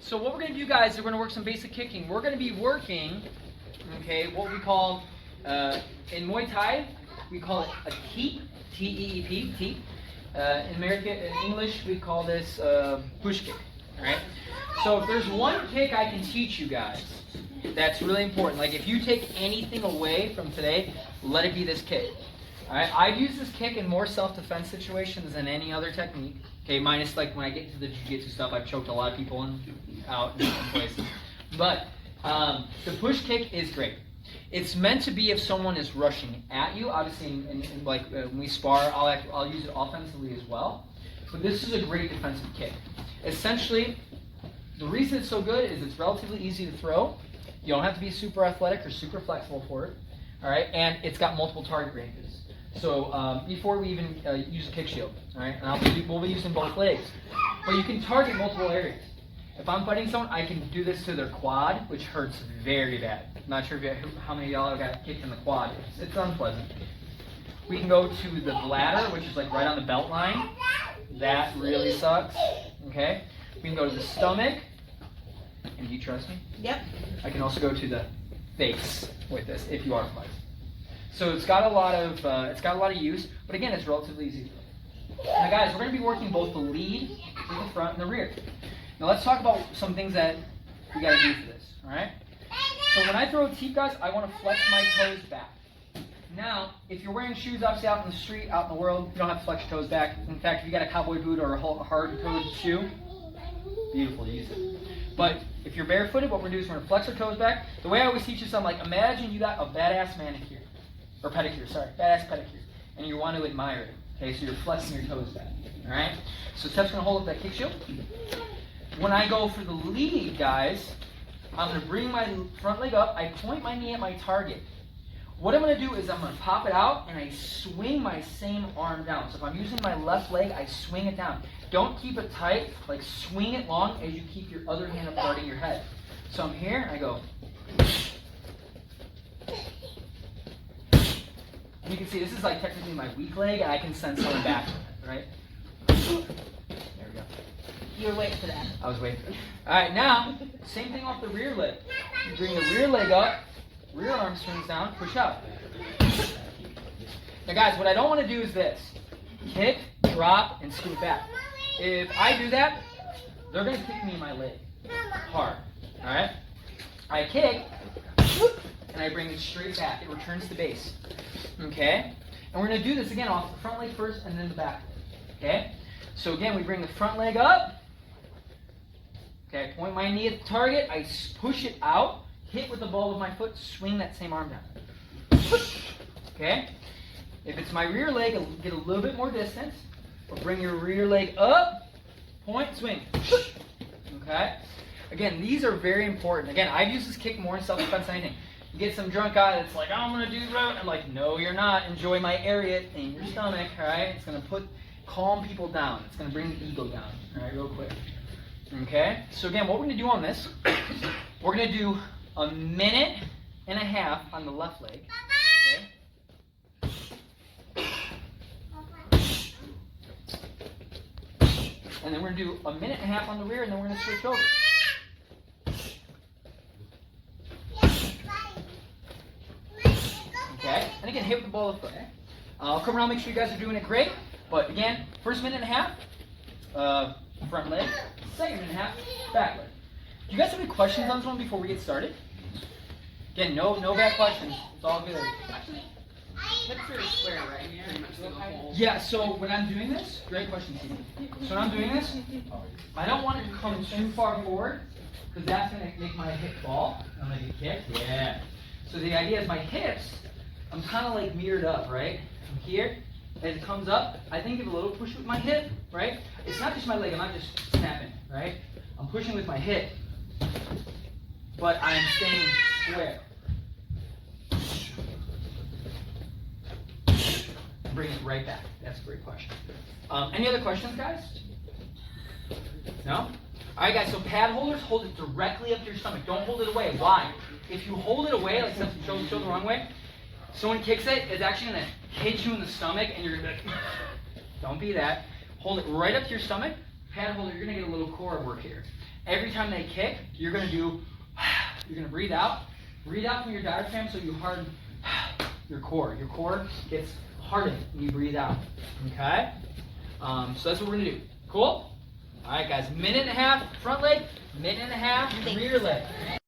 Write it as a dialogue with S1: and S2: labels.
S1: So what we're going to do, guys, is we're going to work some basic kicking. We're going to be working, okay, what we call, in Muay Thai, we call it a Teep, T-E-E-P, Teep. In English, we call this push kick, all right? So if there's one kick I can teach you guys that's really important, like if you take anything away from today, let it be this kick. All right? I've used this kick in more self-defense situations than any other technique. Okay, minus like when I get into the jiu-jitsu stuff, I've choked a lot of people out in places. But the push kick is great. It's meant to be if someone is rushing at you. Obviously, when we spar, I'll use it offensively as well. But this is a great defensive kick. Essentially, the reason it's so good is it's relatively easy to throw. You don't have to be super athletic or super flexible for it. All right, and it's got multiple target ranges. So before we even use a kick shield, all right, and we'll be using both legs. But you can target multiple areas. If I'm fighting someone, I can do this to their quad, which hurts very bad. I'm not sure how many of y'all got kicked in the quad. It's unpleasant. We can go to the bladder, which is like right on the belt line. That really sucks. Okay. We can go to the stomach. And do you trust me?
S2: Yep.
S1: I can also go to the face with this if you are fighting. So it's got a lot of use, but again, it's relatively easy. Now, guys, we're going to be working both the lead, the front, and the rear. Now, let's talk about some things that we got to do for this. All right. So when I throw a teep, guys, I want to flex my toes back. Now, if you're wearing shoes, obviously out in the street, out in the world, you don't have to flex your toes back. In fact, if you got a cowboy boot or a hard-toed shoe, beautiful, use it. But if you're barefooted, what we're going to do is we're going to flex our toes back. The way I always teach this, I'm like, imagine you got a badass manicure. Or pedicure, sorry, badass pedicure. And you want to admire it. Okay, so you're flexing your toes back. Alright? So Steph's going to hold up that kick shield. When I go for the lead, guys, I'm going to bring my front leg up. I point my knee at my target. What I'm going to do is I'm going to pop it out and I swing my same arm down. So if I'm using my left leg, I swing it down. Don't keep it tight, like swing it long as you keep your other hand up guarding your head. So I'm here, I go. You can see this is like technically my weak leg, and I can send someone back, right? There we go.
S2: You were waiting for that.
S1: I was waiting for it. All right, now, same thing off the rear leg. You bring the rear leg up, rear arm swings down, push up. Now, guys, what I don't want to do is this. Kick, drop, and scoot back. If I do that, they're going to kick me in my leg hard, all right? I kick, and I bring it straight back. It returns to base. Okay? And we're going to do this again off the front leg first and then the back leg. Okay? So again, we bring the front leg up. Okay, I point my knee at the target. I push it out, hit with the ball of my foot, swing that same arm down. Okay? If it's my rear leg, I'll get a little bit more distance. Or bring your rear leg up, point, swing. Okay? Again, these are very important. Again, I've used this kick more in self-defense than anything. You get some drunk guy that's like, I'm going to do that. I'm like, no, you're not. Enjoy my area in your stomach, all right? It's going to calm people down. It's going to bring the ego down, all right, real quick. Okay? So again, what we're going to do on this, we're going to do a minute and a half on the left leg. Okay? And then we're going to do a minute and a half on the rear, and then we're going to switch over. Okay, and again, hit with the ball of foot. I'll come around, make sure you guys are doing it great. But again, first minute and a half, front leg. Second minute and a half, back leg. Do you guys have any questions on this one before we get started? Again, no bad questions. It's all good.
S2: Actually, hips are square, right? Pretty much the whole.
S1: Yeah, so when I'm doing this, great question, Steve. So when I'm doing this, I don't want it to come too far forward, because that's going to make my hip fall. I'm going to get kicked. Yeah. So the idea is my hips, I'm kind of like mirrored up, right? From here, as it comes up, I think give a little push with my hip, right? It's not just my leg, I'm not just snapping, right? I'm pushing with my hip, but I'm staying square. Bring it right back. That's a great question. Any other questions, guys? No? All right, guys, so pad holders, hold it directly up to your stomach. Don't hold it away. Why? If you hold it away, like show the wrong way, someone kicks it, it's actually going to hit you in the stomach, and you're going to be like, don't be that. Hold it right up to your stomach, pad holder, you're gonna get a little core work here. Every time they kick, you're gonna breathe out from your diaphragm so you harden your core. Your core gets hardened when you breathe out. Okay? So that's what we're gonna do. Cool? All right, guys. Minute and a half front leg, minute and a half rear leg.